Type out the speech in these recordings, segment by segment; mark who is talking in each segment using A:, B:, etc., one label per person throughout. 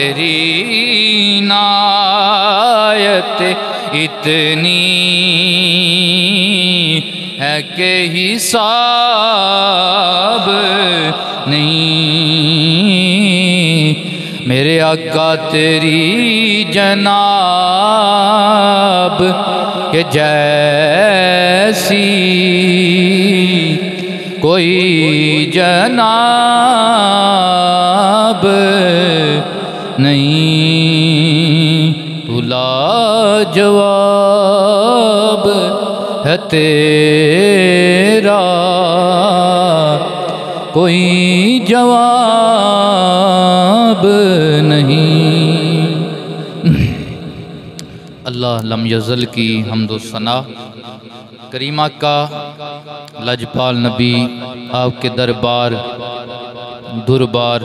A: तेरी नायत इतनी है कि हिसाब नहीं। मेरे आका तेरी जनाब के जैसी कोई जनाब नहीं। तू लाजवाब है तेरा कोई जवाब नहीं। अल्लाह लम यज़ल की हम्दो सना करीमा का लजपाल नबी आपके दरबार दुरबार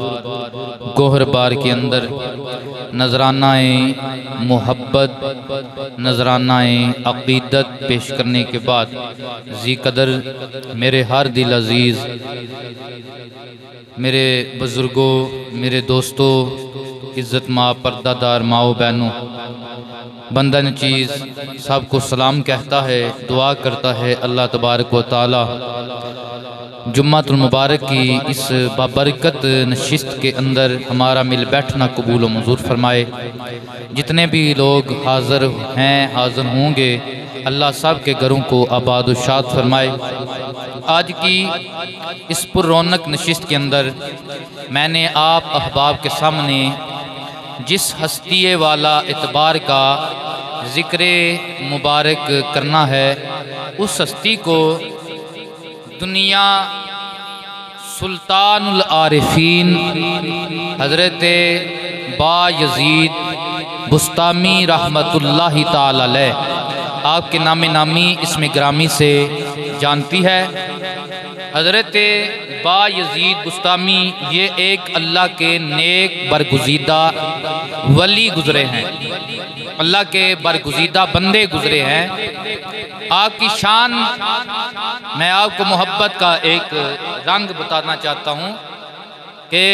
A: गोहरबार के अंदर नजरानाए मोहब्बत नजरानाए अक़ीदत पेश करने के बाद जी कदर मेरे हर दिल अजीज़ मेरे बुज़ुर्गों मेरे दोस्तों इज़्ज़त माँ पर्दादार माओ बहनों बंदा नचीज़ सबको सलाम कहता है दुआ करता है अल्लाह तबारक व तआला जुम्मतुल मुबारक की इस बाबरकत नशिस्त के अंदर हमारा मिल बैठना कबूल व मंजूर फरमाए। जितने भी लोग हाज़िर हैं हाज़िर होंगे अल्लाह सब के घरों को आबाद व शाद फरमाए। आज की इस पुररौनक नशिस्त के अंदर मैंने आप अहबाब के सामने जिस हस्ती वाला इतबार का ज़िक्र मुबारक करना है उस हस्ती को दुनिया सुल्तानुल आरिफीन हज़रत बायज़ीद बुस्तामी रहमतुल्लाहि ताला अलैह आपके नामे नामी इसमें ग्रामी से जानती है। हज़रत बायज़ीद बुस्तामी ये एक अल्लाह के नेक बरगुज़ीदा वली गुज़रे हैं, अल्लाह के बरगुज़ीदा बंदे गुज़रे हैं। आपकी शान मैं आपको मोहब्बत का एक रंग बताना चाहता हूँ कि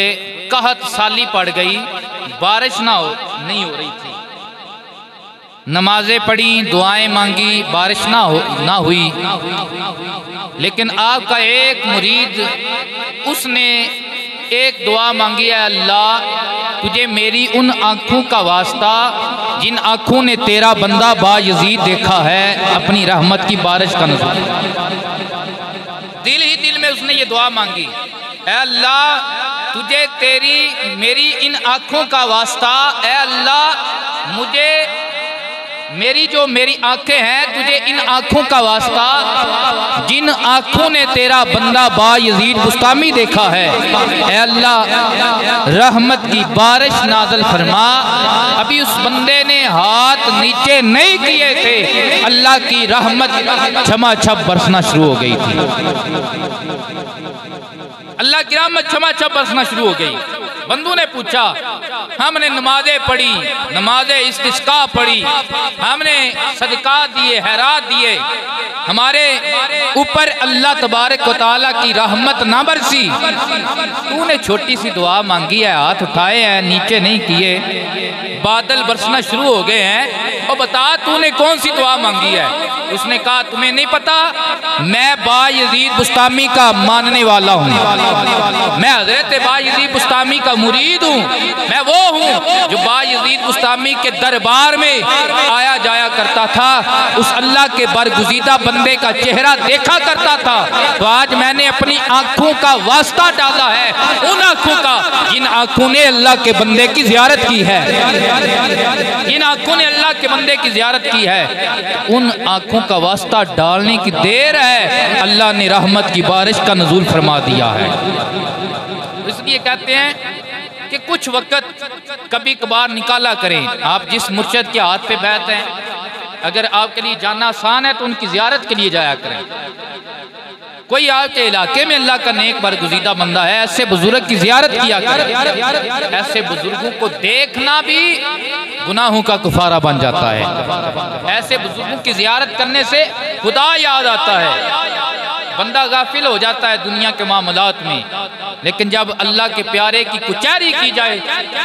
A: कहत साली पड़ गई बारिश नहीं हो रही थी, नमाजें पढ़ी दुआएं मांगी बारिश ना हुई, लेकिन आपका एक मुरीद उसने एक दुआ मांगी है अल्लाह तुझे मेरी उन आँखों का वास्ता जिन आँखों ने तेरा बंदा बायज़ीद देखा है अपनी रहमत की बारिश का नज़र। दिल ही दिल में उसने ये दुआ मांगी ऐ अल्लाह तुझे तेरी मेरी इन आँखों का वास्ता, ऐ अल्लाह मुझे मेरी आंखें हैं तुझे इन आंखों का वास्ता जिन आंखों ने तेरा बंदा बायज़ीद बुस्तामी देखा है, ऐ अल्लाह रहमत की बारिश नाज़िल फरमा। अभी उस बंदे ने हाथ नीचे नहीं किए थे अल्लाह की रहमत छमाछप बरसना शुरू हो गई थी, अल्लाह की रहमत छमाछप बरसना शुरू हो गई। बंदू ने पूछा हमने नमाजें पढ़ी नमाजें इस्तिस्का पढ़ी हमने सदका दिए हैरात दिए हमारे ऊपर अल्लाह तबारक व तआला की रहमत ना बरसी, तूने छोटी सी दुआ मांगी है हाथ उठाए हैं नीचे नहीं किए बादल बरसना शुरू हो गए हैं और बता तूने कौन सी दुआ मांगी है। उसने कहा तुम्हें नहीं पता मैं बायज़ीद बुस्तामी का मानने वाला हूँ, मैं हज़रत बायज़ीद बुस्तामी का मुरीद हूँ, मैं वो हूँ जो बायज़ीद बुस्तामी के दरबार में आया जाया करता था, उस अल्लाह के बरगुज़ीदा बंदे का चेहरा देखा करता था। तो आज मैंने अपनी आँखों का वास्ता डाला है उन आँखों का जिन आँखों ने अल्लाह के बंदे की ज़ियारत की है, जिन आँखों ने अल्लाह के बंदे की ज़ियारत की है, उन आँखों का वास्ता डालने की देर है अल्लाह ने रहमत की बारिश का नज़ूल फरमा दिया है। इसलिए कहते हैं कि कुछ वक़्त कभी कभार निकाला करें। आप जिस मुर्शिद के हाथ पे बैठे हैं अगर आपके लिए जाना आसान है तो उनकी ज़ियारत के लिए जाया करें। कोई आपके इलाके में अल्लाह का नेक बरगुज़ीदा बंदा है ऐसे बुजुर्ग की ज़ियारत किया करें। ऐसे बुजुर्गों को देखना भी गुनाहों का कुफारा बन जाता है। ऐसे बुजुर्गों की ज़ियारत करने से खुदा याद आता है। बंदा गाफिल हो जाता है दुनिया के मामलात में, लेकिन जब अल्लाह के प्यारे की कुचारी की जाए,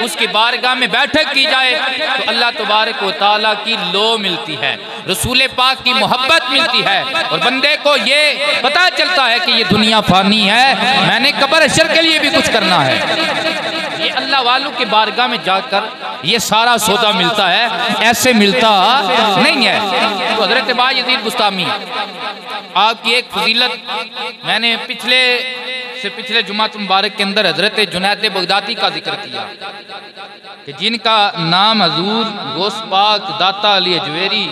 A: उसकी बारगाह में बैठक की जाए, तो अल्लाह तबारक व तआला की लो मिलती है, रसूल पाक की मोहब्बत मिलती है, और बंदे को ये पता चलता है कि ये दुनिया फानी है, मैंने कब्र हश्र के लिए भी कुछ करना है। ये अल्लाह वालों के बारगाह में जाकर ये सारा सौदा मिलता है, ऐसे मिलता नहीं है। तो हज़रत बायज़ीद बुस्तामी आपकी एक फजीलत मैंने पिछले जुमात मुबारक के अंदर हज़रत जुनैद बगदादी का जिक्र किया कि जिनका नाम हजूर गौस पाक दाता अली अजवेरी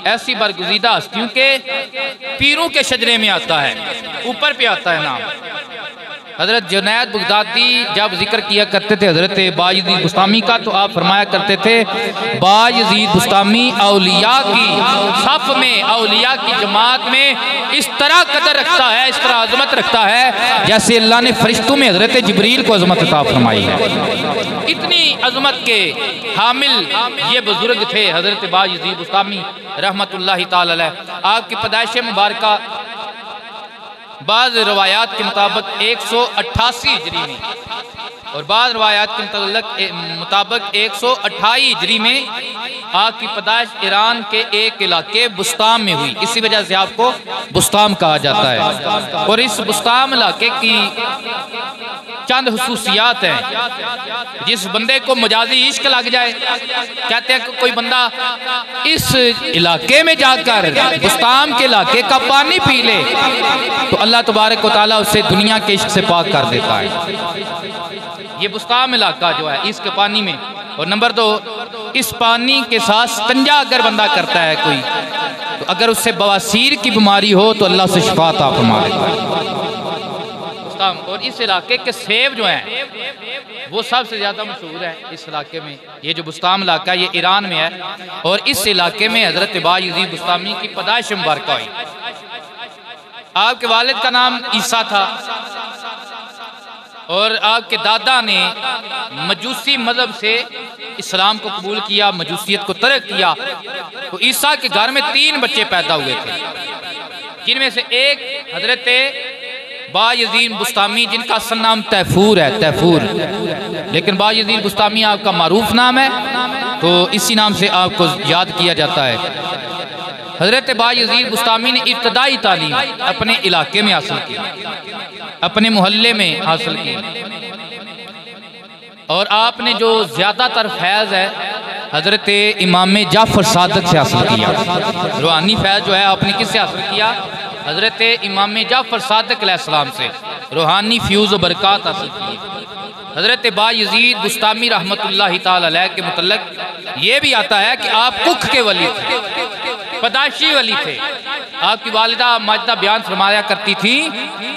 A: ऐसी बरगुज़ीदा हस्तियों के पीरों के शजरे में आता है, ऊपर पे आता है नाम। हज़रत जुनैद बगदादी जब जिक्र किया करते थे हज़रत बायज़ीद बुस्तामी का, तो आप फरमाया करते थे बायज़ीद बुस्तामी औलिया की सफ़ में, औलिया की जमात में इस तरह कदर रखता है, इस तरह अजमत रखता है जैसे अल्लाह ने फरिश्तों में हज़रत जिब्रील को अजमत अता फरमाई है। इतनी अजमत के हामिल ये बुजुर्ग थे हज़रत बायज़ीद बुस्तामी रहमतुल्लाहि ताला अलैह। आपकी पैदाइश मुबारका बाज़ रवायात के मुताबिक 188 हिजरी में और बाज़ रवायात के मुताबिक 128 हिजरी में आपकी पैदाइश ईरान के एक इलाके बुस्ताम में हुई, इसी वजह से आपको बुस्ताम कहा जाता है। और इस बुस्ताम इलाके की चंद हुसूसियात हैं। जिस बंदे को मजाजी इश्क लग जाए, कहते हैं कि कोई बंदा इस इलाके में जाकर बुस्ताम के इलाके का पानी पी ले तो अल्लाह तबारक व तआला उसे दुनिया के इश्क से पाक कर देता है। ये बुस्ताम इलाका जो है इसके पानी में। और नंबर 2, इस पानी के साथ तंजा अगर बंदा करता है कोई, तो अगर उससे बवासीर की बीमारी हो तो अल्लाह से शिफा अता फरमा देता है। और इस इलाके के सेब जो हैं वो सबसे ज़्यादा मशहूर है इस इलाके में। ये जो बुस्ताम इलाका है ये ईरान में है, और इस इलाके में हज़रत बायज़ीद बुस्तामी की पैदाइश मुबारक हुई। आपके वालिद का नाम ईसा था और आपके दादा ने मजूसी मजहब से इस्लाम को कबूल किया, मजूसियत को तर्क किया। तो ईसा के घर में 3 बच्चे पैदा हुए थे, जिनमें से एक हज़रत बायज़ीद बुस्तामी जिनका असल नाम तैफूर है, तैफूर, लेकिन बायज़ीद बुस्तामी आपका मारूफ नाम है तो इसी नाम से आपको याद किया जाता है। हज़रत बायज़ीद बुस्तामी ने इब्तदाई तालीम अपने इलाके में हासिल की, अपने मोहल्ले में हासिल की, और आपने जो ज़्यादातर फैज़ है हज़रत इमाम जाफ़र सादिक से हासिल किया। रूहानी फैज़ जो है आपने किससे हासिल किया? हज़रत इमाम जाफ़र सादिक अलैहिस्सलाम से रूहानी फ्यूज़ व बरक़ात हासिल की। हज़रत बायज़ीद बुस्तामी रहमतुल्लाहि ताला अलैह के मुतल्लिक़ ये भी आता है कि आप कुख के वली थे, पैदाइशी वली थे। आपकी वालिदा माजिदा बयान फरमाया करती थी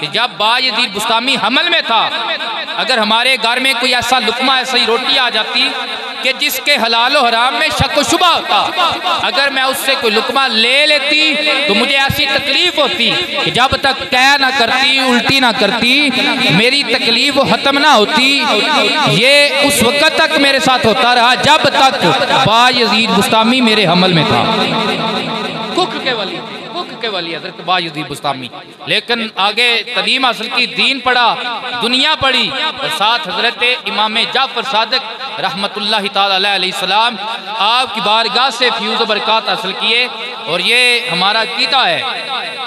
A: कि जब बायज़ीद बुस्तामी हमल में था, अगर हमारे घर में कोई ऐसा लुक़मा, ऐसी रोटी आ जाती कि जिसके हलाल और हराम में शक व शुबा होता, अगर मैं उससे कोई लुक़मा ले लेती तो मुझे ऐसी तकलीफ होती कि जब तक तय ना करती, उल्टी ना करती, मेरी तकलीफ ख़त्म ना होती। ये उस वक़्त तक मेरे साथ होता रहा जब तक बायज़ीद बुस्तामी मेरे हमल में था। कुख के वली हज़रत बायज़ीद बुस्तामी, लेकिन आगे तलीम हासिल की, दीन पढ़ा, दुनिया पढ़ी, और साथ हज़रत इमाम जाफ़र सादिक रहमतुल्लाहि ताला अलैहिस्सलाम आपकी बारगाह से फ्यूज़ व बरक़ात हासिल किए। और ये हमारा अक़ीदा है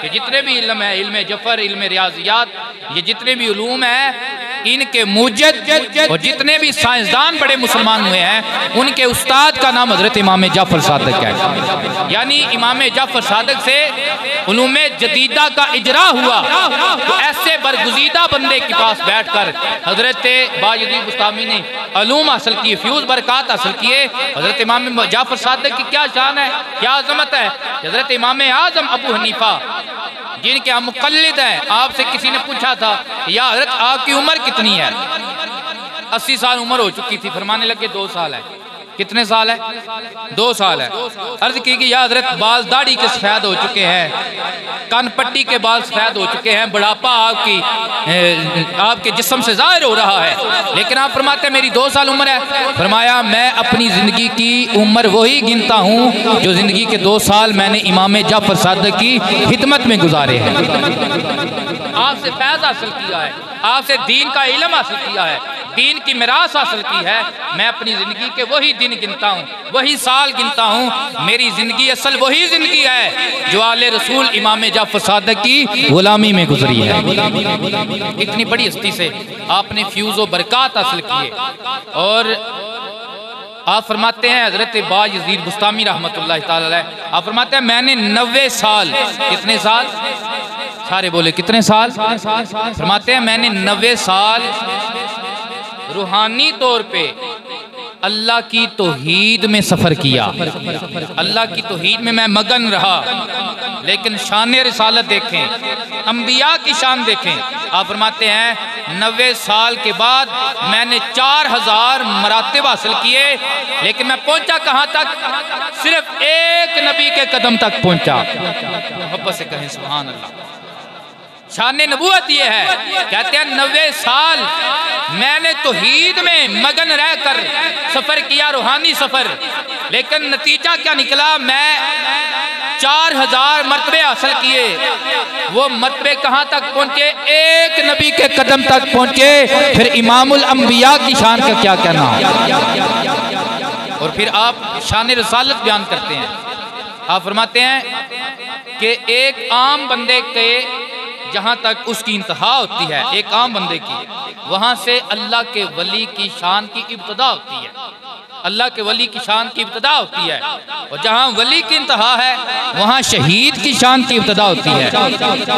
A: कि जितने भी इल्म है, इल्म जफ़र, इल्म रियाज़ियात, ये जितने भी उलूम हैं, इनके मुजद्दिद और जितने भी साइंसदान बड़े मुसलमान हुए हैं, उनके उस्ताद का नाम हज़रत इमाम जाफ़र सादिक है। यानी इमाम जाफ़र सादिक से उलूमे जदीदा का इजरा हुआ। तो ऐसे बरगुज़ीदा बंदे के पास बैठ कर हज़रत बायज़ीद बुस्तामी ने उलूम हासिल किए, फ्यूज़ बरक़ात हासिल किए। हज़रत इमाम जाफ़र सादिक की क्या शान है, क्या अज़मत है। हज़रत इमाम आज़म अबू हनीफ़ा जिनके हम मुक़ल्लिद हैं, आपसे किसी ने पूछा था या हज़रत आपकी उम्र कितनी है? 80 साल उम्र हो चुकी थी। फरमाने लगे 2 साल है। कितने साल है? 2 साल है। अर्ज़ की कि या हज़रत बाल दाढ़ी के सफ़ेद हो चुके हैं, कान पट्टी के बाल सफ़ेद हो चुके हैं, बुढ़ापा आपके जिस्म से ज़ाहिर हो रहा है, लेकिन आप फरमाते हैं मेरी 2 साल उम्र है। फरमाया मैं अपनी ज़िंदगी की उम्र वही गिनता हूँ जो ज़िंदगी के 2 साल मैंने इमाम जाफ़र सादिक की खिदमत में गुजारे हैं। आपसे फैज़ हासिल किया है, आपसे दीन का इल्म हासिल किया है, दीन की मिरास हासिल की है। मैं अपनी ज़िंदगी के वही दिन गिनता हूँ, वही साल गिनता हूँ। मेरी ज़िंदगी असल वही ज़िंदगी है जो आले रसूल इमाम जाफ़र सादिक़ की गुलामी में गुजरी है। इतनी बड़ी हस्ती से आपने फ्यूज़ व बरक़ात हासिल किए। और आप फरमाते हैं हज़रत बायज़ीद बुस्तामी रहमतुल्लाह तआला अलैह, आप फरमाते हैं मैंने 90 साल, कितने साल, सारे बोले कितने साल, फरमाते हैं मैंने 90 साल रूहानी तौर पे अल्लाह की तौहीद में सफ़र किया, अल्लाह की तौहीद में मैं मगन रहा। लेकिन शान रिसालत देखें, अंबिया की शान देखें। आप फरमाते हैं 90 साल के बाद मैंने 4000 मरातिब हासिल किए, लेकिन मैं पहुंचा कहाँ तक, सिर्फ एक नबी के कदम तक पहुंचा। मोहब्बत से कहें सुभान अल्लाह। शान नबूवत ये है, कहते हैं 90 साल मैंने तौहीद में मगन रहकर सफ़र किया, रूहानी सफ़र। लेकिन नतीजा क्या निकला, मैं 4000 मरतबे हासिल किए। वो मरतबे कहाँ तक पहुँचे, एक नबी के कदम तक पहुँचे। फिर इमामुल अंबिया की शान का क्या कहना। और फिर आप शान रिसालत बयान करते हैं। आप फरमाते हैं कि एक आम बंदे के जहाँ तक उसकी इंतहा होती है, एक आम बंदे की, वहाँ से अल्लाह के वली की शान की इब्तिदा होती है, अल्लाह के वली की शान की इब्तिदा होती है। और जहाँ वली की इंतहा है वहाँ शहीद की शान की इब्तिदा होती है।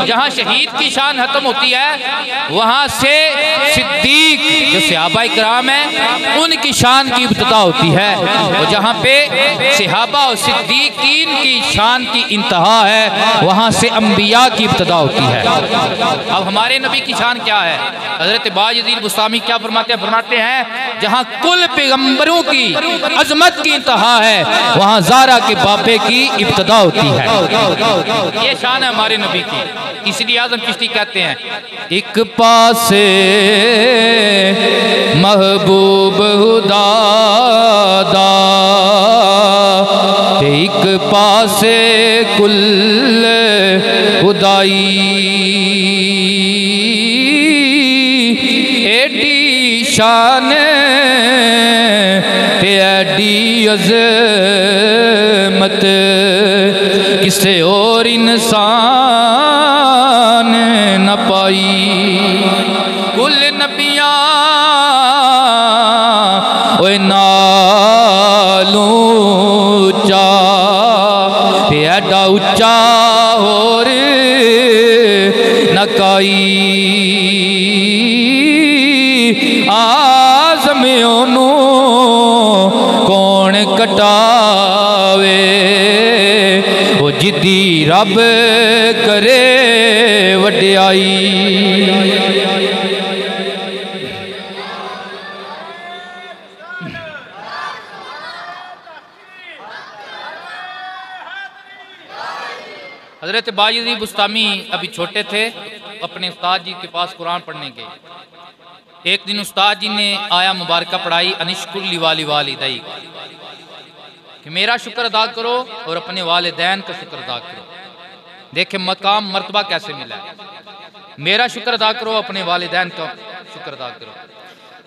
A: जहाँ शहीद की शान खत्म होती है वहाँ से सिद्दीक जो सहाबा इकराम हैं उनकी शान की इब्तिदा होती है। और जहाँ पे सहाबा और सिद्दीकीन की शान की इंतहा है वहाँ से अंबिया की इब्तिदा होती है। अब हमारे नबी की शान क्या है, हज़रत बायज़ीद बुस्तामी क्या फरमाते हैं, फरमाते हैं जहाँ कुल पैगंबरों की अजमत की इंतहा है वहाँ ज़ारा के बापे की इब्तिदा होती है। ये शान है हमारे नबी की। इसलिए आज़म चिश्ती कहते हैं, एक पासे महबूब खुदा दा, एक पासे कुल खुदाई, एडी शान एडी अज़मत किसे और इंसान न पाई। कुल नबियाँ ओए नालू ऊंचा, एडा ऊंचा और न काई। आज़म ओनू कौन कटावे, वो जिद्दी रब करे वड्याई। हज़रत बायज़ीद बुस्तामी अभी छोटे थे, अपने उस्ताद जी के पास कुरान पढ़ने गए। एक दिन उस्ताद जी ने आया मुबारका पढ़ाई, अनिश्कुर वाली वालिदैन, कि मेरा शुक्र अदा करो और अपने वालिदैन का शुक्र अदा करो। देखे मकाम मर्तबा कैसे मिला है, मेरा शुक्र अदा करो अपने वालिदैन का शुक्र अदा करो।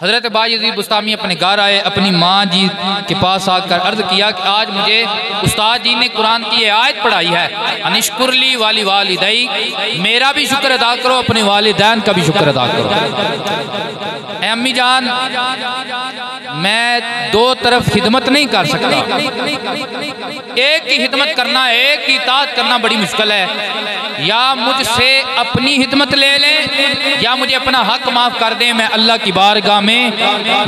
A: हज़रत बायज़ीद बुस्तामी अपने घर आए, अपनी माँ जी के पास आकर अर्ज़ किया कि आज मुझे उस्ताद जी ने कुरान की ये आयत पढ़ाई है, अनिश्कुरली वाली वालिदैन, मेरा भी शुक्र अदा करो अपने वालिदैन का भी शुक्र अदा करो। अम्मी जान, मैं दो तरफ खिदमत नहीं कर सकता, एक की खिदमत करना, एक की इताअत करना बड़ी मुश्किल है। या मुझसे अपनी खिदमत ले लें या मुझे अपना हक माफ़ कर दें, मैं अल्लाह की बारगाह में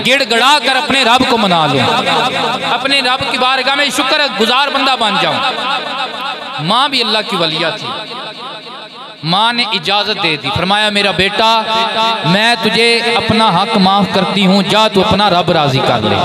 A: गिड़गड़ा कर अपने रब को मना लूं, अपने रब की बारगाह में शुक्र गुजार बंदा बन जाऊं। माँ भी अल्लाह की वलिया थी, माँ ने इजाज़त दे दी, फरमाया मेरा बेटा मैं तुझे अपना हक माफ़ करती हूँ, जा तू अपना रब राज़ी कर ले।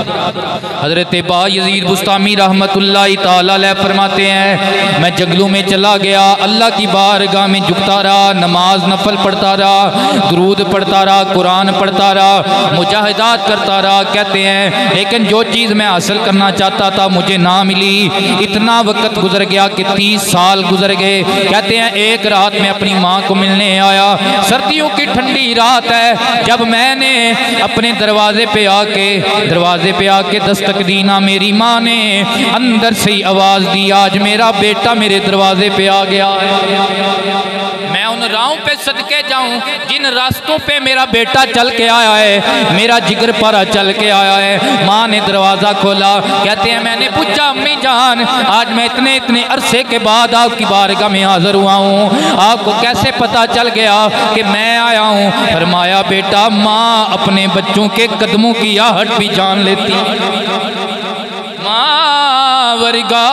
A: हज़रत बायज़ीद बुस्तामी रहमतुल्लाह तआला अलैह फरमाते हैं, मैं जंगलों में चला गया, अल्लाह की बारगाह में झुकता रहा, नमाज नफल पढ़ता रहा, दुरूद पढ़ता रहा, कुरान पढ़ता रहा, मुजाहिदात करता रहा। कहते हैं लेकिन जो चीज़ मैं हासिल करना चाहता था मुझे ना मिली। इतना वक्त गुजर गया कि 30 साल गुजर गए। कहते हैं एक रात में अपनी अपनी माँ को मिलने आया। सर्दियों की ठंडी रात है। जब मैंने अपने दरवाजे पे आके दस्तक दी ना, मेरी माँ ने अंदर से ही आवाज दी, आज मेरा बेटा मेरे दरवाजे पे आ गया है। मैं उन राहों पे सदके जाऊं जिन रास्तों पे मेरा बेटा चल के आया है, मेरा जिगर पारा चल के आया है। माँ ने दरवाजा खोला, कहते हैं मैंने पूछा अम्मी जान, आज मैं इतने अरसे के बाद आपकी बारगाह में हाजिर हुआ हूँ, आपको कैसे पता चल गया कि मैं आया हूँ? फरमाया बेटा, माँ अपने बच्चों के कदमों की आहट भी जान लेती, माँ वर्गा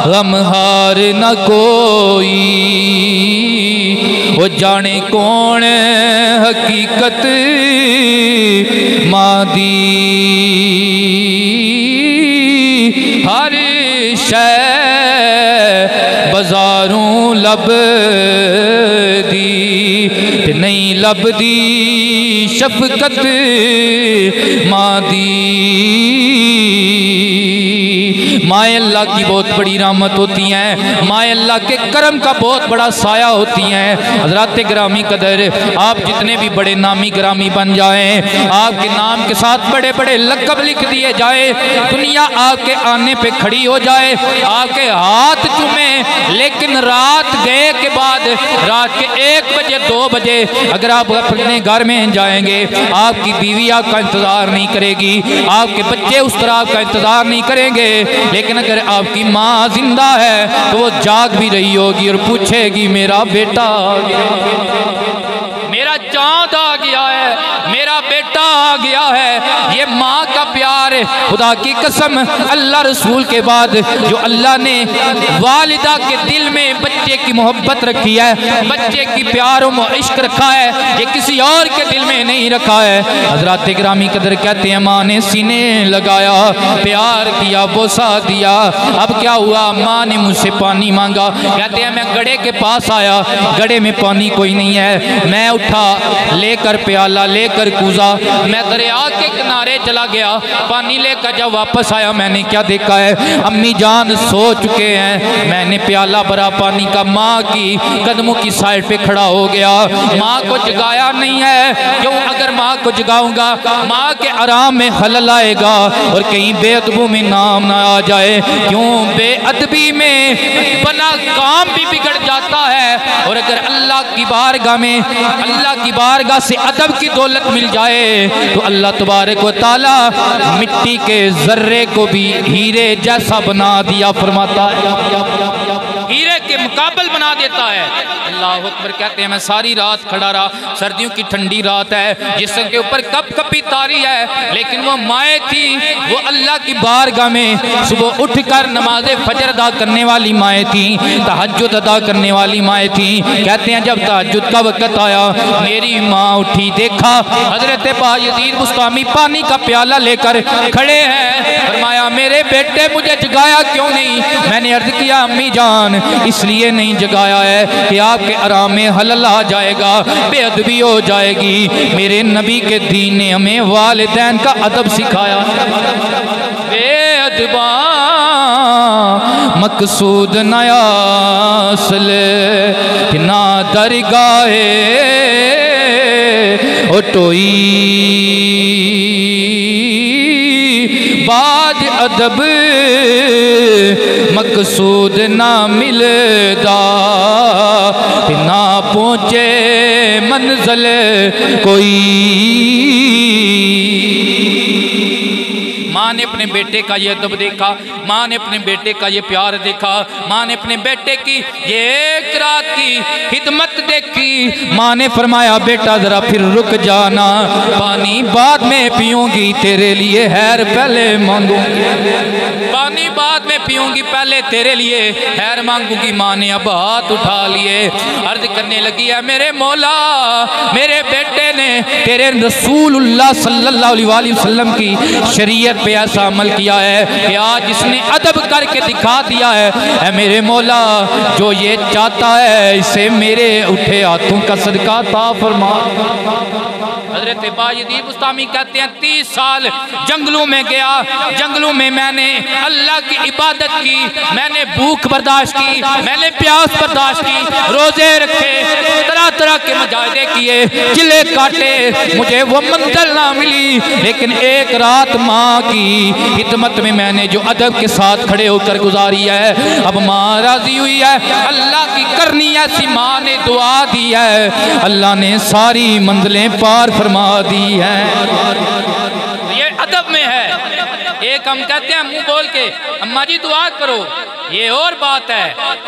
A: गमहार न कोई, वो जाने कौन हकीकत माँ दी, हर शै बाजारों लब दी, नहीं लब दी शफकत माँ दी। माए अल्लाह की बहुत बड़ी रहमत होती हैं, माए अल्लाह के करम का बहुत बड़ा साया होती हैं। हज़रात गिरामी कदर, आप जितने भी बड़े नामी गिरामी बन जाएं, आपके नाम के साथ बड़े बड़े लक़ब लिख दिए जाए, दुनिया आपके आने पे खड़ी हो जाए, आपके हाथ चूमे, लेकिन रात गए के बाद रात के 1 बजे 2 बजे अगर आप अपने घर में जाएंगे, आपकी बीवी आपका इंतज़ार नहीं करेगी, आपके बच्चे उस तरह आपका इंतज़ार नहीं करेंगे। लेकिन अगर आपकी माँ जिंदा है तो वो जाग भी रही होगी और पूछेगी मेरा बेटा आ गया, मेरा चाँद आ गया है, मेरा बेटा आ गया है। ये माँ का प्यार, खुदा की कसम, अल्लाह रसूल के बाद जो अल्लाह ने वालिदा के दिल में बच्चे की मोहब्बत रखी है, बच्चे की प्यार और इश्क रखा है, ये किसी और के दिल में नहीं रखा है। हज़रात गिरामी कदर कहते हैं माँ ने सीने लगाया, प्यार किया, बोसा दिया। अब क्या हुआ? माँ ने मुझसे पानी मांगा। कहते हैं मैं गड्ढे के पास आया, गड्ढे में पानी कोई नहीं है, मैं उठा, लेकर प्याला लेकर कूदा, मैं दरिया के किनारे चला गया, पानी लेकर जब वापस आया मैंने क्या देखा है? अम्मी जान सो चुके हैं। मैंने प्याला भरा पानी का, माँ की कदमों की साइड पे खड़ा हो गया, माँ को जगाया नहीं है। क्यों? अगर माँ को जगाऊंगा माँ के आराम में खलल आएगा और कहीं बेअदबी में नाम ना आ जाए। क्यों? बेअदबी में बना काम भी बिगड़ जाता है, और अगर अल्लाह की बारगाह में, अल्लाह की बारगाह से अदब की दौलत मिल जाए तो अल्लाह तबारक व तआला मिट्टी के जर्रे को भी हीरे जैसा बना दिया फरमाता है, हीरे के मुकाबल बना देता है। अल्लाह अकबर। कहते हैं मैं सारी रात खड़ा रहा, सर्दियों की ठंडी रात है, जिसके ऊपर कप कपी तारी है, लेकिन वो माए थी, वो अल्लाह की बारगाह में सुबह उठकर नमाज फजर अदा करने वाली माए थी, तहज्जुद अदा करने वाली माए थी। कहते हैं जब तहज्जुद का वक़्त आया, मेरी माँ उठी, देखा हजरत बायजीद बुस्तामी पानी का प्याला लेकर खड़े हैं। फरमाया मेरे बेटे मुझे जगाया क्यों नहीं? मैंने अर्ज किया अम्मी जान इसलिए नहीं जगाया है कि आपके आराम में हलल आ जाएगा, बेअदबी हो जाएगी। मेरे नबी के दीन ने हमें वालिदैन का अदब सिखाया। बेअदबा मकसूद नया असल ना दरगाहे टोई, बाज अदब मकसूद ना मिलदा, ना पहुँचे मंजिल कोई। माँ ने अपने बेटे का ये अदब देखा, माँ ने अपने बेटे का ये प्यार देखा, माँ ने अपने बेटे की ये एक रात की खिदमत देखी। माँ ने फरमाया बेटा जरा फिर रुक जाना, पानी बाद में पीऊंगी, तेरे लिए हैर पहले मांगूंगी, पानी बाद में पीऊंगी, पहले तेरे लिए हैर मांगूंगी। माँ ने अब हाथ उठा लिए, अर्ज करने लगी है मेरे मौला, मेरे बेटे ने तेरे रसूलुल्लाह सल्लल्लाहु अलैहि वसल्लम की शरीयत पे ऐसा अमल किया है कि आज इसने अदब करके दिखा दिया है। मेरे मौला जो ये चाहता है इसे मेरे उठे हाथों का सदका अता फरमा। हजरत बायजीद बुस्तामी कहते हैं 30 साल जंगलों में गया, जंगलों में मैंने अल्लाह की इबादत की, मैंने भूख बर्दाश्त की, मैंने प्यास बर्दाश्त की, रोजे रखे, तरह तरह के मुजाहिदे किए, किले काटे, मुझे वो मंजिल ना मिली। लेकिन एक रात माँ की खिदमत में मैंने जो अदब के साथ खड़े होकर गुजारी है, अब माँ राजी हुई है, अल्लाह की करनी ऐसी माँ ने दुआ दी है, अल्लाह ने सारी मंजिलें पार फरमा दी है। ये अदब में है। एक हम कहते हैं मुंह बोल के अम्मा जी दुआ करो, ये और बात है,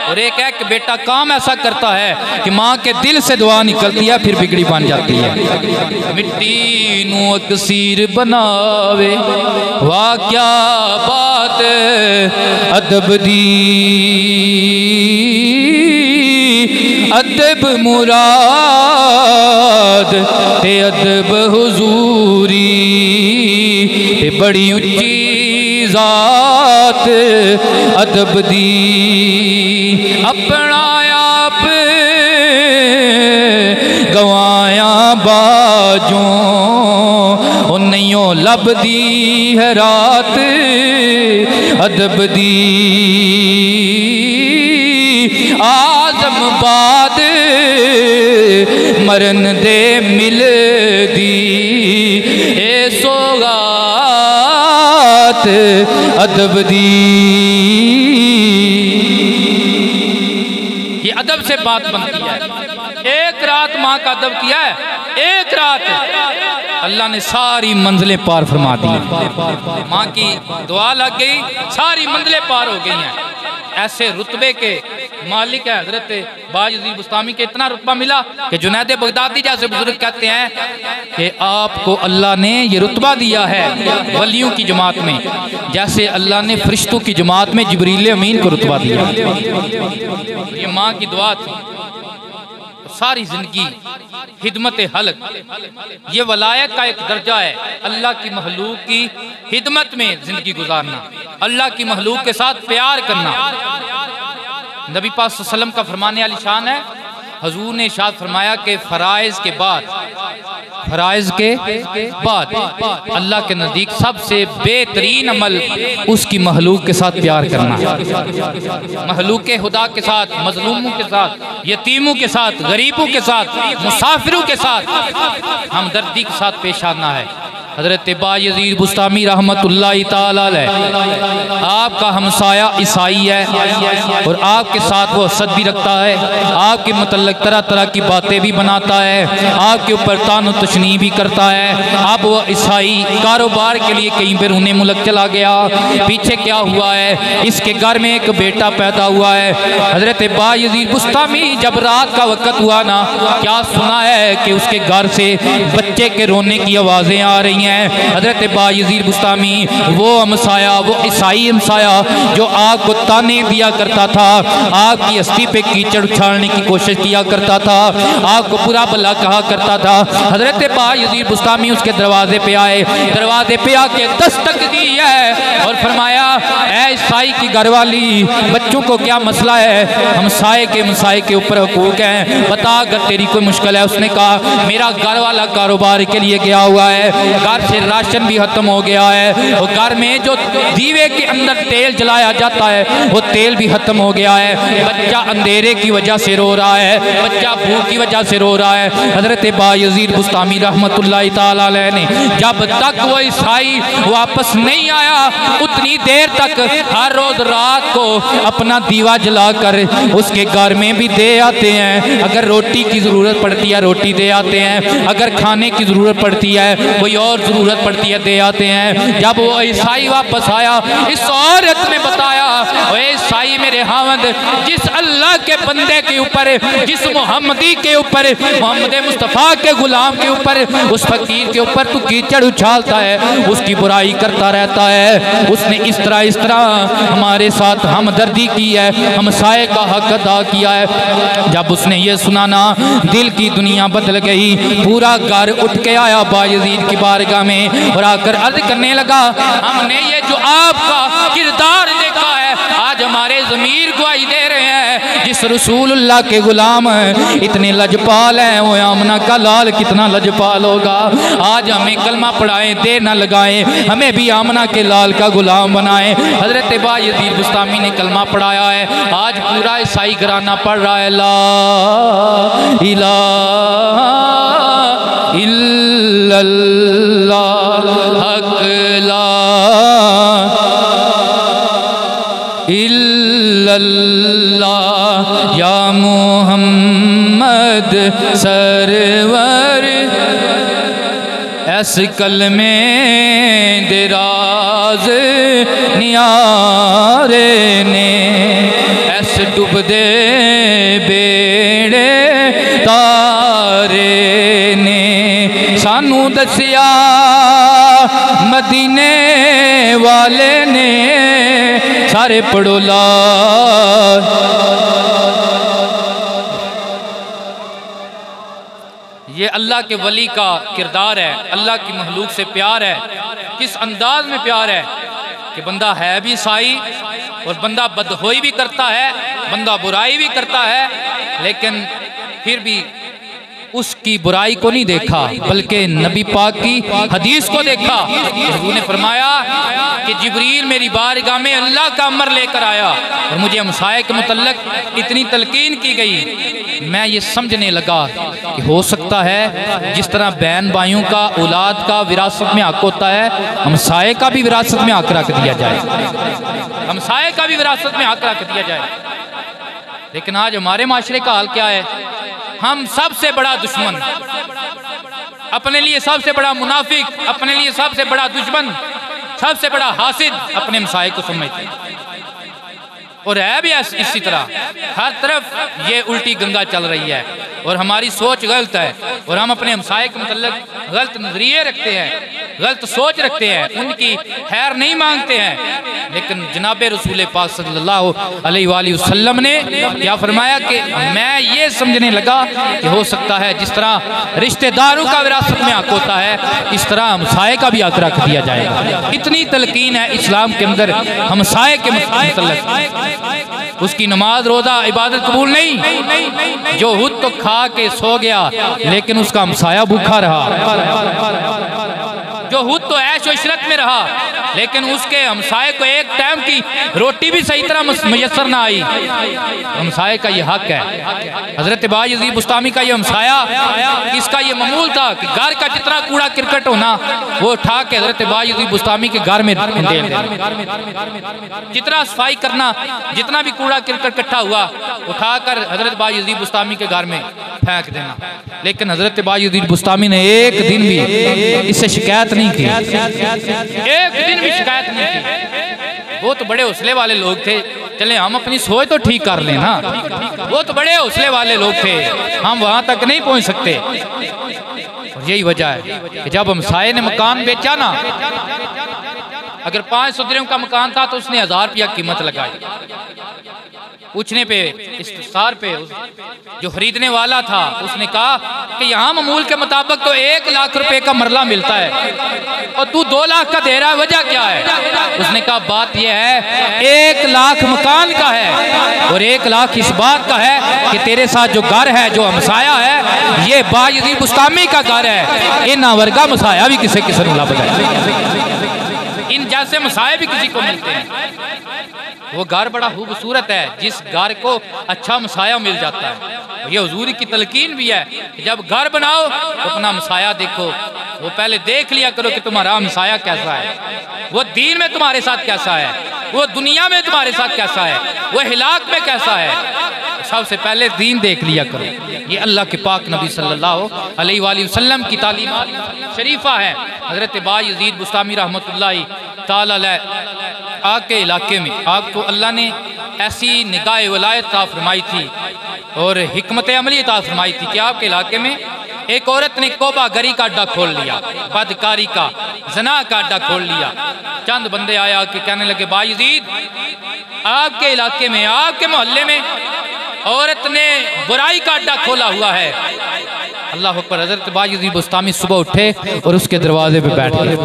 A: और एक है कि बेटा काम ऐसा करता है कि माँ के दिल से दुआ निकलती है फिर बिगड़ी बन जाती है। मिट्टी नू अकसीर बनावे वाह क्या बात अदब दी, अदब मुराद ते अदब हुजूरी ते बड़ी उच्ची जात अदब दी। अपना आप गवाया बाजों ओ नैयों लभदी है रात अदब दी। आजमबाद मरन दे मिल दी ए सौगात अदब दी। ये अदब से बात बनती है। एक रात माँ का अदब किया है, एक रात अल्लाह ने सारी मंजिलें पार फरमा दी। माँ की दुआ लग गई, सारी मंजिलें पार हो गई हैं। ऐसे रुतबे के मालिक है हजरत बायजीद बुस्तामी के। इतना रुतबा मिला कि जुनैद बगदादी जैसे बुजुर्ग कहते हैं कि आपको अल्लाह ने ये रुतबा दिया है वलियों की जमात में, जैसे अल्लाह ने फरिश्तों की जमात में जिब्रील अमीन को रुतबा दिया। ये माँ की दुआ थी। सारी जिंदगी खिदमत हल्क, ये वलायत का एक दर्जा है, अल्लाह की महलूक की खिदमत में जिंदगी गुजारना, अल्लाह की महलूक के साथ प्यार करना। नबी पाक सल्लल्लाहु अलैहि वसल्लम का फरमाने वाली शान है, हजूर ने इरशाद फरमाया कि फराइज के बाद अल्लाह के नज़दीक सबसे बेहतरीन अमल उसकी महलूक के साथ प्यार करना है। महलूक खुदा के साथ, मजलूमों के साथ, यतीमों के साथ, गरीबों के साथ, मुसाफिरों के साथ हमदर्दी के साथ पेश आना है। हजरत बायजीद बुस्तामी रहमतुल्लाहि ताला अलैह आपका हमसाया ईसाई है और आपके साथ वो हसद भी रखता है, आपके मतलब तरह तरह की बातें भी बनाता है, आपके ऊपर तान तशनी भी करता है। अब वो ईसाई कारोबार के लिए कहीं पर उन्हें मुल्क चला गया। पीछे क्या हुआ है, इसके घर में एक बेटा पैदा हुआ है। हजरत बायजीद बुस्तामी जब रात का वक़्त हुआ ना, क्या सुना है कि उसके घर से बच्चे के रोने की आवाज़ें आ रही हैं। हजरत बायजीद बुस्तामी वो हमसाया, वो ईसाई हमसाया जो आग को ताने दिया करता था, आग की हस्ती पे कीचड़ उछालने की कोशिश किया करता था, आग को बुरा भला कहा करता था। हजरत बायजीद बुस्तामी उसके दरवाजे पे आए, दरवाजे पे आके दस्तक दी है और फरमाया, ऐ ईसाई की घरवाली, बच्चों को क्या मसला है? हमसाए के ऊपर हुकूक है, बता अगर तेरी कोई मुश्किल है। उसने कहा मेरा घर वाला कारोबार के लिए गया हुआ है, घर से राशन भी खत्म हो गया है, और घर में जो दीवे के अंदर तेल जलाया जाता है वो तेल भी खत्म हो गया है। बच्चा अंधेरे की वजह से रो रहा है, बच्चा भूख की वजह से रो रहा है। हजरत बायजीद बुस्तामी रहमतुल्लाहि ताला अलैह ने जब तक वो ईसाई वापस नहीं आया उतनी देर तक हर रोज रात को अपना दीवा जलाकर उसके घर में भी दे आते हैं। अगर रोटी की जरूरत पड़ती है रोटी दे आते हैं, अगर खाने की जरूरत पड़ती है, कोई और जरूरत पड़ती है, दे आते हैं। जब वो ईसाई वापस आया, इस औरत ने बताया, ईसाई मेरे हावंद, जिस अल्लाह के बंदे के ऊपर, जिस मोहम्मदी के ऊपर, मोहम्मद मुस्तफ़ा के गुलाम के ऊपर, उस फकीर के ऊपर तू कीचड़ उछालता है, उसकी बुराई करता रहता है। उसने इस तरह हमारे साथ हमदर्दी की है, हमसाए का हक अदा किया है। जब उसने ये सुना ना, दिल की दुनिया बदल गई। पूरा घर उठ के आया बायजीद की बारगाह में और आकर अर्ज करने लगा, हमने ये जो आपका किरदार देखा है, आज हमारे ज़मीर गवाही दे रहे हैं जिस रसूलुल्लाह के गुलाम इतने लजपाल हैं, वो आमना का लाल कितना लजपाल होगा। आज हमें कलमा पढ़ाएं, देर न लगाएं, हमें भी आमना के लाल का गुलाम बनाएं। हजरत बायजीद बुस्तामी ने कलमा पढ़ाया है, आज पूरा ईसाई घराना पढ़ रहा है ला इलाहा इल्लल्लाह हक ला इल्लल्लाह या मोहम्मद सरवर। ऐस कलमे दराज नियारे ने ऐस डुबदे बेड़े तारे ने सानू दसिया मदीने वाले ने सारे पढ़ो ला। ये अल्लाह के वली का किरदार है, अल्लाह की महलूक से प्यार है। किस अंदाज में प्यार है कि बंदा है भी ईसाई और बंदा बदहोई भी करता है, बंदा बुराई भी करता है, लेकिन फिर भी उसकी बुराई को नहीं देखा, बल्कि नबी पाक की हदीस को देखा। हुजूर ने फरमाया कि जिब्रील मेरी बारगाह में अल्लाह का अमर लेकर आया और मुझे हमसाये के मुतल्लक इतनी तलकीन की गई, मैं ये समझने लगा कि हो सकता है जिस तरह बहन भाइयों का औलाद का विरासत में हक होता है, हमसाये का भी विरासत में हक रख दिया जाए, हमसाये का भी विरासत में हक रख दिया जाए। लेकिन आज हमारे माशरे का हाल क्या है? हम सबसे बड़ा दुश्मन, अपने लिए सबसे बड़ा मुनाफिक, अपने लिए सबसे बड़ा दुश्मन, सबसे बड़ा हासिद अपने हमसाये को समझते हैं। और है भी इसी तरह, हर तरफ ये उल्टी गंगा चल रही है और हमारी सोच गलत है और हम अपने हमसाये के मतलब गलत नजरिए रखते हैं, गलत सोच रखते हैं, उनकी खैर नहीं मांगते हैं। लेकिन जनाब रसूल पाक सल्लल्लाहु अलैहि वसल्लम ने क्या फरमाया कि मैं ये समझने लगा कि हो सकता है जिस तरह रिश्तेदारों का विरासत में हक होता है, इस तरह हमसाये का भी हक रख दिया जाएगा। इतनी तलकीन है इस्लाम के अंदर हमसाये के मतलब। उसकी नमाज रोजा इबादत कबूल नहीं, जो खुद तो खा के सो गया लेकिन उसका हमसाया भूखा रहा, जो खुद तो ऐश इशरत में रहा लेकिन उसके हमसाये को एक टाइम की रोटी भी सही तरह मुयस्सर ना आई। हमसाये का ये हक है। हजरत बायजीद बुस्तामी का ये हमसाया, इसका ये मामूल था कि घर का जितना कूड़ा क्रिकेट होना वो उठा के हजरत बायजीद बुस्तामी के घर में दे देना, जितना सफाई करना, जितना भी कूड़ा क्रिकेट इकट्ठा हुआ उठाकर हजरत बायजीद बुस्तामी के घर में फेंक देना। लेकिन हजरत बायजीद बुस्तामी ने एक दिन भी इससे शिकायत नहीं की, एक दिन भी शिकायत नहीं की। वो तो बड़े हौसले वाले लोग थे, चले हम अपनी सोच तो ठीक कर लें ना, वो तो बड़े हौसले वाले लोग थे, हम वहां तक नहीं पहुंच सकते। और यही वजह है कि जब हमसाये ने मकान बेचा ना, अगर 500 दिरहम का मकान था तो उसने 1000 रुपया कीमत लगाई। पूछने पे इस्तिफसार पे जो खरीदने वाला था उसने कहा कि यहाँ मामूल के मुताबिक तो 1 लाख रुपए का मरला मिलता है और तू 2 लाख का दे रहा है, वजह क्या है? उसने कहा बात यह है 1 लाख मकान का है और 1 लाख इस बात का है कि तेरे साथ जो घर है, जो हमसाया है, ये बायजीद बुस्तामी का घर है। इन वर्गा मसाया भी किसी किसी ने लब गया, इन जैसे मसाए भी किसी को मिलते हैं। वो घर बड़ा खूबसूरत है जिस घर को अच्छा मसाया मिल जाता है। ये हुजूर की तलकीन भी है कि जब घर बनाओ तो अपना मसाया देखो, वो पहले देख लिया करो कि तुम्हारा मसाया कैसा है, वो दीन में तुम्हारे साथ कैसा है, वो दुनिया में तुम्हारे साथ कैसा है, वो हिलाक में कैसा है। सबसे पहले दीन देख लिया करो। ये अल्लाह के पाक नबी सल्लल्लाहु अलैहि वसल्लम की तालीमात शरीफा है। हजरत बायजीद बुस्तामी रहमतुल्लाहि ताला अलैह आपके इलाके में आपको अल्लाह ने ऐसी निगाह वलायत अता फरमाई थी और हिकमत अमली अता फरमाई थी कि आपके इलाके में एक औरत ने कोबा गरी का अड्डा खोल लिया, बदकारी का, जना का अड्डा खोल लिया। चंद बंदे आया कि कहने लगे बायजीद आपके इलाके में, आपके मोहल्ले में औरत ने बुराई का अड्डा खोला हुआ है। अल्लाह अकबर। हज़रत बायज़ीद बुस्तामी सुबह उठे और उसके दरवाजे पे बैठ गए।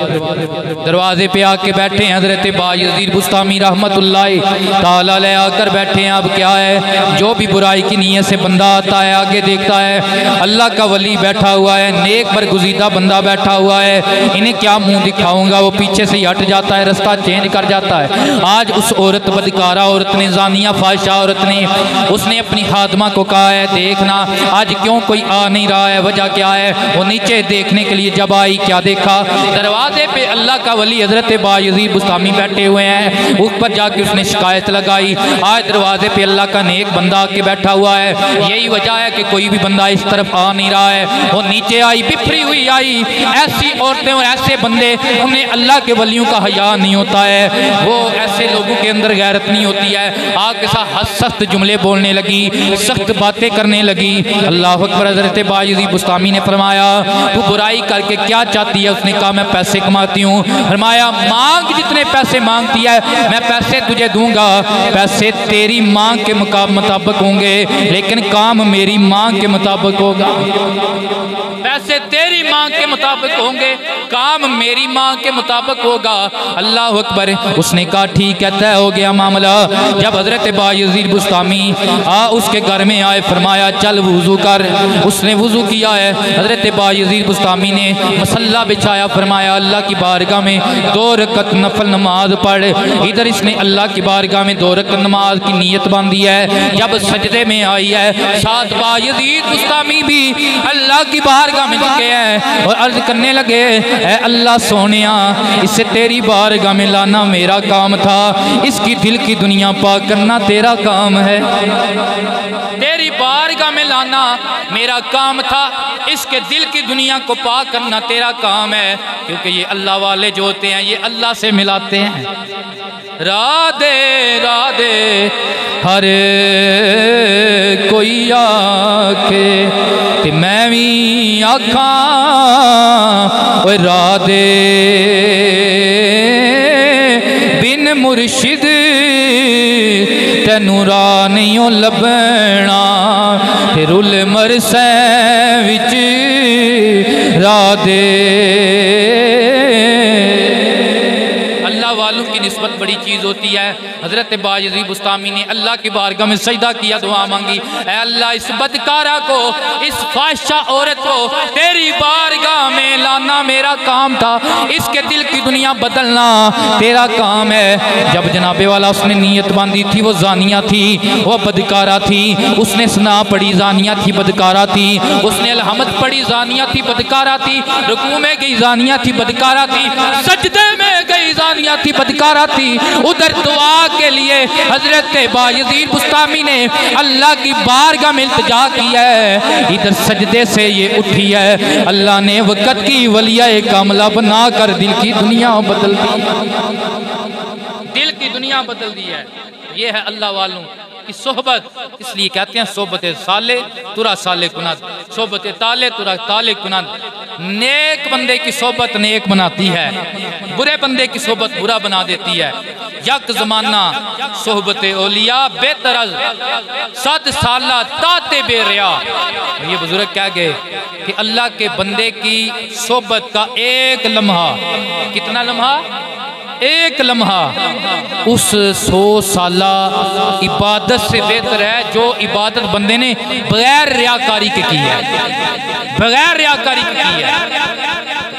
A: दरवाजे पे आके बैठे हैं हज़रत बायज़ीद बुस्तामी रहमतुल्लाहि ताला अलैह आकर बैठे हैं। अब क्या है, जो भी बुराई की नीयत से बंदा आता है आगे देखता है अल्लाह का वली बैठा हुआ है, नेक बरगुज़ीदा बंदा बैठा हुआ है, इन्हें क्या मुंह दिखाऊंगा। वो पीछे से हट जाता है, रास्ता चेंज कर जाता है। आज उस औरत बदकारा औरत ने, जानिया फाहिशा औरत ने, उसने अपनी खादमा को कहा है देखना आज क्यों कोई आ नहीं रहा है, वजह क्या है। वो नीचे देखने के लिए जब आई, क्या देखा, दरवाजे पे अल्लाह का वली हज़रत बायज़ीद बुस्तामी बैठे हुए हैं। ऊपर जाके उसने शिकायत लगाई, आज दरवाजे पे अल्लाह का नेक बंदा आके बैठा हुआ है, यही वजह है कि कोई भी बंदा इस तरफ आ नहीं रहा है। वो नीचे आई, बिफरी हुई आई। ऐसी औरतें और ऐसे बंदे, उन्हें अल्लाह के वलियों का हया नहीं होता है, वो ऐसे लोगों के अंदर गैरत नहीं होती है। आगे साथ सख्त जुमले बोलने लगी, सख्त बातें करने लगी। अल्लाह अकबर। हज़रत बायज़ीद बुस्तामी ने फरमाया तू बुराई करके क्या चाहती है। उसने कहा मैं पैसे कमाती हूँ। फरमाया मांग, जितने पैसे मांगती है मैं पैसे तुझे दूंगा। पैसे तेरी मांग के मुताबिक होंगे, लेकिन काम मेरी मांग के मुताबिक होगा। पैसे तेरी मांग के मुताबिक होंगे, काम मेरी मांग के मुताबिक होगा। अल्लाह अकबर। उसने कहा ठीक है, तय हो गया मामला। जब हज़रत बायज़ीद बुस्तामी उसके घर में आए, फरमाया चल वुज़ू कर। उसने वुज़ू किया है। हज़रत बायज़ीद बुस्तामी ने मसल्ला बिछाया, फरमाया अल्लाह की बारगाह में 2 रकत नफल नमाज पढ़। इधर इसने अल्लाह की बारगाह में 2 रकत नमाज की नीयत बांधी है। जब सजदे में आई है, साथ बायज़ीद बुस्तामी भी अल्लाह की बारगाह में झुके हैं और अर्ज करने लगे ऐ अल्लाह सोनिया, इसे तेरी बारगाह में लाना मेरा काम था, इसकी दिल की दुनिया पाक करना तेरा काम है। तेरी बारगाह में लाना मेरा काम था, इसके दिल की दुनिया को पाक करना तेरा काम है। क्योंकि ये अल्लाह वाले जो होते हैं ये अल्लाह से मिलाते हैं। राधे राधे हर कोई आखे ते मैं भी आखा राधे बिन मुर्शिद तेनू राह नहीं लभना, ते रुल मरसै विच राधे। अल्लाह वालों की निस्बत बड़ी चीज़ होती है। हज़रत बायज़ीद बुस्तामी ने अल्लाह की बारगाह में सजदा किया, दुआ मांगी ऐ अल्लाह इस बदकारा को, इस फाहिशा औरत को तेरी बारगाह में लाना मेरा काम था, इसके दिल की दुनिया बदलना तेरा काम है। जब जनाबे वाला उसने नीयत बांधी थी, वो जानिया थी, वो बदकारा थी। उसने सना पढ़ी, जानिया थी, बदकारा थी। उसने अलहमद पढ़ी, जानिया थी, बदकारा थी। रुकू में गई, जानिया थी, बदकारा थी। सजदे में गई, जानिया थी, बदकारा थी। उधर दुआ के लिए हज़रत बायज़ीद बुस्तामी ने अल्लाह की बारगाह में इल्तिजा की है। इधर सजदे से ये उठी है, अल्लाह ने वक़्त की वलिया कामला बना कर दिल की दुनिया बदल दी, दिल की दुनिया बदल दी है। ये है अल्लाह वालों की सोहबत। इसलिए कहते हैं सोहबत साले तुरा साले कुनद, सोहबत ताले तुरा ताले कुनद। नेक बंदे की सोहबत नेक बनाती है, बुरे बंदे की सोहबत बुरा बना देती है। यक जमाना सोहबत औलिया बेतरज, 7 साला ताते बेरिया। ये बुजुर्ग क्या गए कि अल्लाह के बंदे की सोहबत का एक लम्हा, कितना लम्हा, एक लम्हा उस 100 साला इबादत से बेहतर है जो इबादत बंदे ने बगैर रियाकारी के की है, बगैर रियाकारी के की है।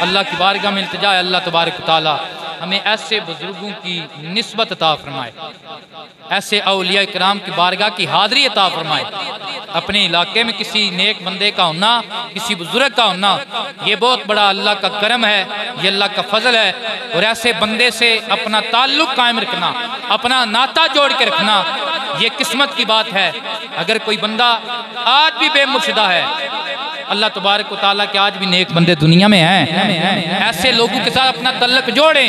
A: अल्लाह की बारगाह में इल्तिजा है, अल्लाह तबारक तआला हमें ऐसे बुजुर्गों की निस्बत अता फरमाए, ऐसे औलिया इकराम की बारगाह की हाज़री अता फरमाए। अपने इलाके में किसी नेक बंदे का होना, किसी बुजुर्ग का होना, ये बहुत बड़ा अल्लाह का करम है, ये अल्लाह का फजल है। और ऐसे बंदे से अपना ताल्लुक कायम रखना, अपना नाता जोड़ के रखना, ये किस्मत की बात है। अगर कोई बंदा आज भी बेमुर्शिदा है, अल्लाह तबारक व तआला के आज भी नेक बंदे दुनिया में हैं, ऐसे लोगों के साथ अपना तल्लक जोड़ें,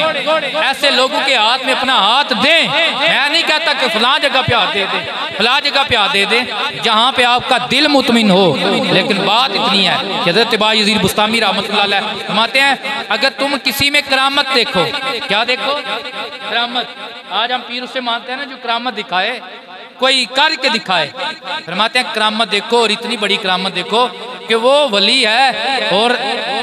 A: ऐसे लोगों के हाथ में अपना हाथ दें। मैं नहीं कहता कि फलां जगह पे हाथ दे दे, फलां जगह पे हाथ दे दे, जहाँ पे आपका दिल मुतमिन हो। लेकिन बात इतनी है कि हज़रत बायज़ीद बुस्तामी रहमतुल्लाह अलैह फरमाते हैं, अगर तुम किसी में करामत देखो, क्या देखो, करामत। आज हम पीर उसे मानते हैं ना जो करामत दिखाए, कोई करके दिखाए। फरमाते हैं करामत देखो, और इतनी बड़ी करामत देखो कि वो वली है और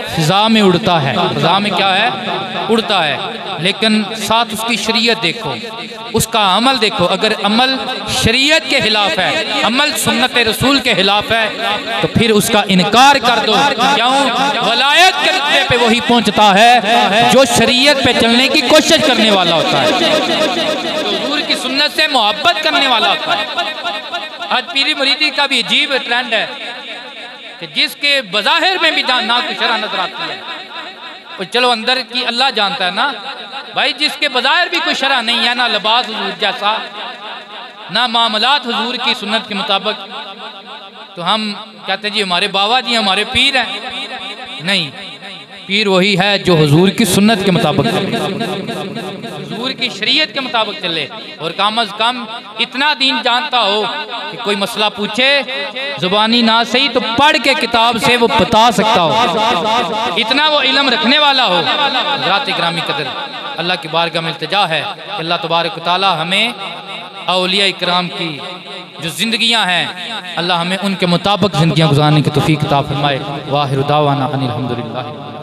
A: फिजा में उड़ता है, फिजा में क्या है, उड़ता है, लेकिन साथ उसकी शरीयत देखो, उसका अमल देखो। अगर अमल शरीयत के खिलाफ है, अमल सुन्नत रसूल के खिलाफ है, तो फिर उसका इनकार कर दो। क्यों? वलायत के रुतबे पे वही पहुंचता है जो शरीयत पे चलने की कोशिश करने वाला होता है, जो हुजूर की सुन्नत से मोहब्बत करने वाला होता है। आज पीरी मुरीदी का भी अजीब ट्रेंड है कि जिसके बज़ाहिर में भी ना कुछ शरअ नजर आती है, और चलो अंदर की अल्लाह जानता है ना भाई, जिसके बज़ाहिर भी कोई शरअ नहीं है, ना लिबास हुजूर जैसा, ना मामलात हुजूर की सुन्नत के मुताबिक, तो हम कहते हैं जी हमारे बाबा जी हमारे पीर हैं। नहीं, पीर वही है जो हुजूर की सुन्नत के मुताबिक चले, हुजूर की शरीयत के मुताबिक चले, और कम अज कम इतना दीन जानता हो कि कोई मसला पूछे, जुबानी ना सही तो पढ़ के किताब से वो बता सकता हो, इतना वो इल्म रखने वाला हो। हज़रात इकरामी कदर, अल्लाह की बारगाह में इल्तिजा है कि अल्लाह तबारक व तआला हमें औलिया इकराम की जो ज़िंदगियाँ हैं, अल्लाह हमें उनके मुताबिक ज़िंदगियाँ गुजारने की तौफीक अता फरमाए। वाहिर दावाना अनिल हम्दुलिल्लाह।